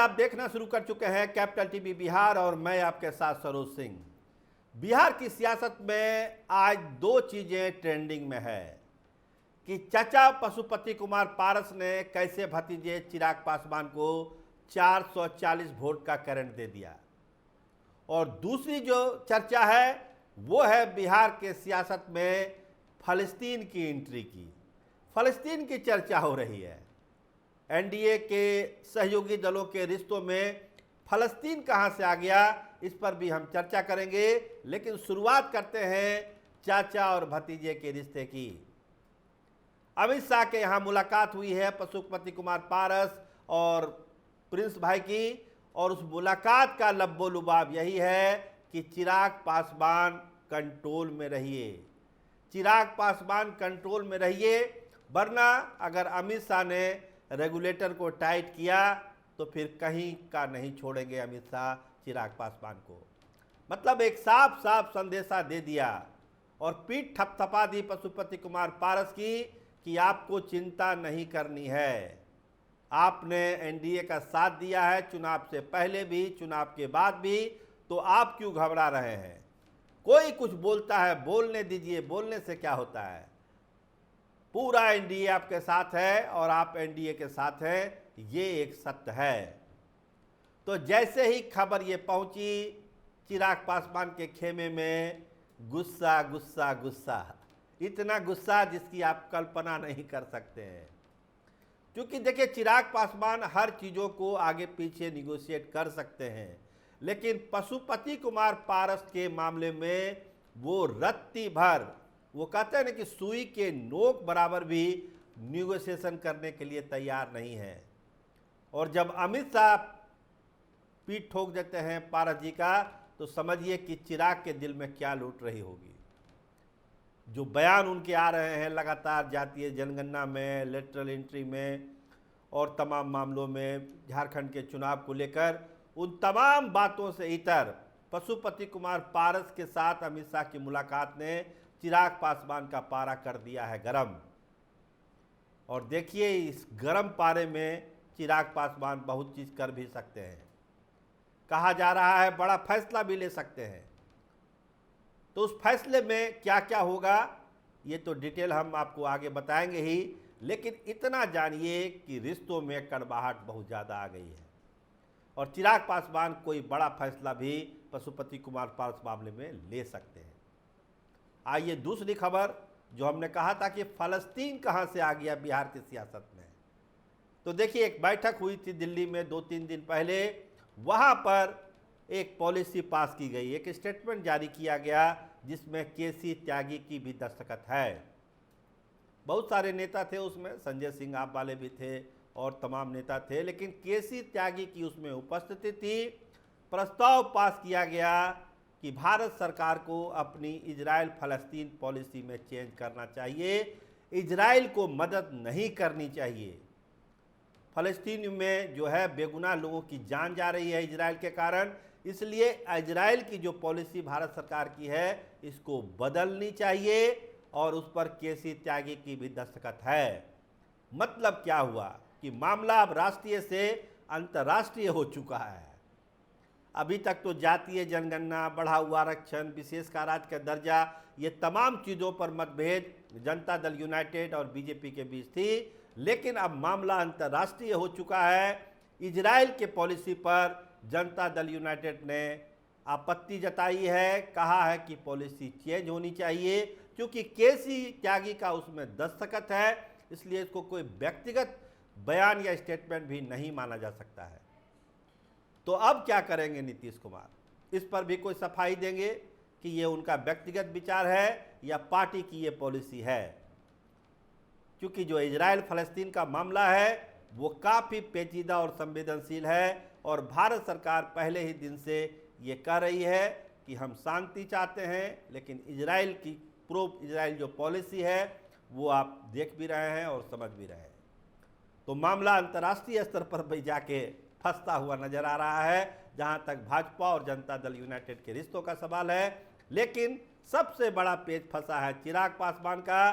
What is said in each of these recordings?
आप देखना शुरू कर चुके हैं कैपिटल टीवी बिहार और मैं आपके साथ सरोज सिंह। बिहार की सियासत में आज दो चीजें ट्रेंडिंग में है कि चाचा पशुपति कुमार पारस ने कैसे भतीजे चिराग पासवान को 440 वोट का करंट दे दिया, और दूसरी जो चर्चा है वो है बिहार के सियासत में फलस्तीन की एंट्री की। फलस्तीन की चर्चा हो रही है। एनडीए के सहयोगी दलों के रिश्तों में फलस्तीन कहां से आ गया, इस पर भी हम चर्चा करेंगे। लेकिन शुरुआत करते हैं चाचा और भतीजे के रिश्ते की। अमित शाह के यहां मुलाकात हुई है पशुपति कुमार पारस और प्रिंस भाई की, और उस मुलाकात का लब्बो लुबाब यही है कि चिराग पासवान कंट्रोल में रहिए, चिराग पासवान कंट्रोल में रहिए, वरना अगर अमित शाह ने रेगुलेटर को टाइट किया तो फिर कहीं का नहीं छोड़ेंगे अमित शाह चिराग पासवान को। मतलब एक साफ साफ संदेशा दे दिया और पीठ थपथपा दी पशुपति कुमार पारस की कि आपको चिंता नहीं करनी है। आपने एनडीए का साथ दिया है चुनाव से पहले भी, चुनाव के बाद भी, तो आप क्यों घबरा रहे हैं? कोई कुछ बोलता है, बोलने दीजिए, बोलने से क्या होता है। पूरा एनडीए आपके साथ है और आप एनडीए के साथ हैं, ये एक सत्य है। तो जैसे ही खबर ये पहुंची चिराग पासवान के खेमे में गुस्सा गुस्सा गुस्सा, इतना गुस्सा जिसकी आप कल्पना नहीं कर सकते हैं। क्योंकि देखिए, चिराग पासवान हर चीज़ों को आगे पीछे निगोशिएट कर सकते हैं, लेकिन पशुपति कुमार पारस के मामले में वो रत्ती भर, वो कहते हैं ना कि सुई के नोक बराबर भी निगोशिएशन करने के लिए तैयार नहीं है। और जब अमित शाह पीठ ठोक देते हैं पारस जी का, तो समझिए कि चिराग के दिल में क्या लूट रही होगी। जो बयान उनके आ रहे हैं लगातार जातीय जनगणना में, लेटरल एंट्री में और तमाम मामलों में, झारखंड के चुनाव को लेकर, उन तमाम बातों से इतर पशुपति कुमार पारस के साथ अमित शाह की मुलाकात ने चिराग पासवान का पारा कर दिया है गरम। और देखिए, इस गरम पारे में चिराग पासवान बहुत चीज़ कर भी सकते हैं। कहा जा रहा है बड़ा फैसला भी ले सकते हैं। तो उस फैसले में क्या क्या होगा ये तो डिटेल हम आपको आगे बताएंगे ही, लेकिन इतना जानिए कि रिश्तों में कड़वाहट बहुत ज़्यादा आ गई है और चिराग पासवान कोई बड़ा फैसला भी पशुपति कुमार पारस मामले में ले सकते हैं। आइए दूसरी खबर, जो हमने कहा था कि फलस्तीन कहां से आ गया बिहार की सियासत में। तो देखिए, एक बैठक हुई थी दिल्ली में 2-3 दिन पहले। वहां पर एक पॉलिसी पास की गई, एक स्टेटमेंट जारी किया गया जिसमें केसी त्यागी की भी दस्तखत है। बहुत सारे नेता थे उसमें, संजय सिंह आप वाले भी थे और तमाम नेता थे, लेकिन केसी त्यागी की उसमें उपस्थिति थी। प्रस्ताव पास किया गया कि भारत सरकार को अपनी इजराइल फलस्तीन पॉलिसी में चेंज करना चाहिए, इजराइल को मदद नहीं करनी चाहिए। फलस्तीन में जो है बेगुनाह लोगों की जान जा रही है इजराइल के कारण, इसलिए इजराइल की जो पॉलिसी भारत सरकार की है इसको बदलनी चाहिए, और उस पर केसी त्यागी की भी दस्तखत है। मतलब क्या हुआ कि मामला अब राष्ट्रीय से अंतर्राष्ट्रीय हो चुका है। अभी तक तो जातीय जनगणना, बढ़ा हुआ आरक्षण, विशेष का राज्य का दर्जा, ये तमाम चीज़ों पर मतभेद जनता दल यूनाइटेड और बीजेपी के बीच थी, लेकिन अब मामला अंतर्राष्ट्रीय हो चुका है। इजराइल के पॉलिसी पर जनता दल यूनाइटेड ने आपत्ति जताई है, कहा है कि पॉलिसी चेंज होनी चाहिए, क्योंकि केसी त्यागी का उसमें दस्तखत है, इसलिए इसको कोई व्यक्तिगत बयान या स्टेटमेंट भी नहीं माना जा सकता है। तो अब क्या करेंगे नीतीश कुमार? इस पर भी कोई सफाई देंगे कि ये उनका व्यक्तिगत विचार है या पार्टी की ये पॉलिसी है? क्योंकि जो इजराइल फलस्तीन का मामला है वो काफ़ी पेचीदा और संवेदनशील है, और भारत सरकार पहले ही दिन से ये कह रही है कि हम शांति चाहते हैं, लेकिन इजराइल की प्रो इजराइल जो पॉलिसी है वो आप देख भी रहे हैं और समझ भी रहे हैं। तो मामला अंतर्राष्ट्रीय स्तर पर भी जाके फंसता हुआ नजर आ रहा है, जहां तक भाजपा और जनता दल यूनाइटेड के रिश्तों का सवाल है। लेकिन सबसे बड़ा पेच फंसा है चिराग पासवान का,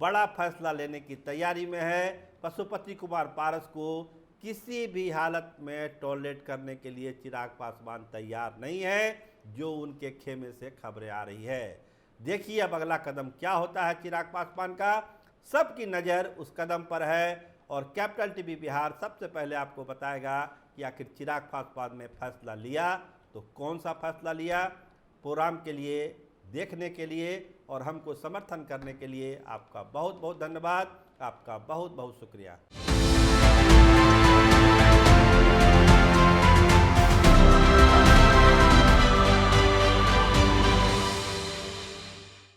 बड़ा फैसला लेने की तैयारी में है। पशुपति कुमार पारस को किसी भी हालत में टॉलरेट करने के लिए चिराग पासवान तैयार नहीं है, जो उनके खेमे से खबरें आ रही है। देखिए अब अगला कदम क्या होता है चिराग पासवान का। सबकी नज़र उस कदम पर है और कैपिटल टीवी बिहार सबसे पहले आपको बताएगा कि आखिर चिराग पासवान ने फैसला लिया तो कौन सा फैसला लिया। प्रोग्राम के लिए, देखने के लिए और हमको समर्थन करने के लिए आपका बहुत बहुत धन्यवाद, आपका बहुत बहुत शुक्रिया।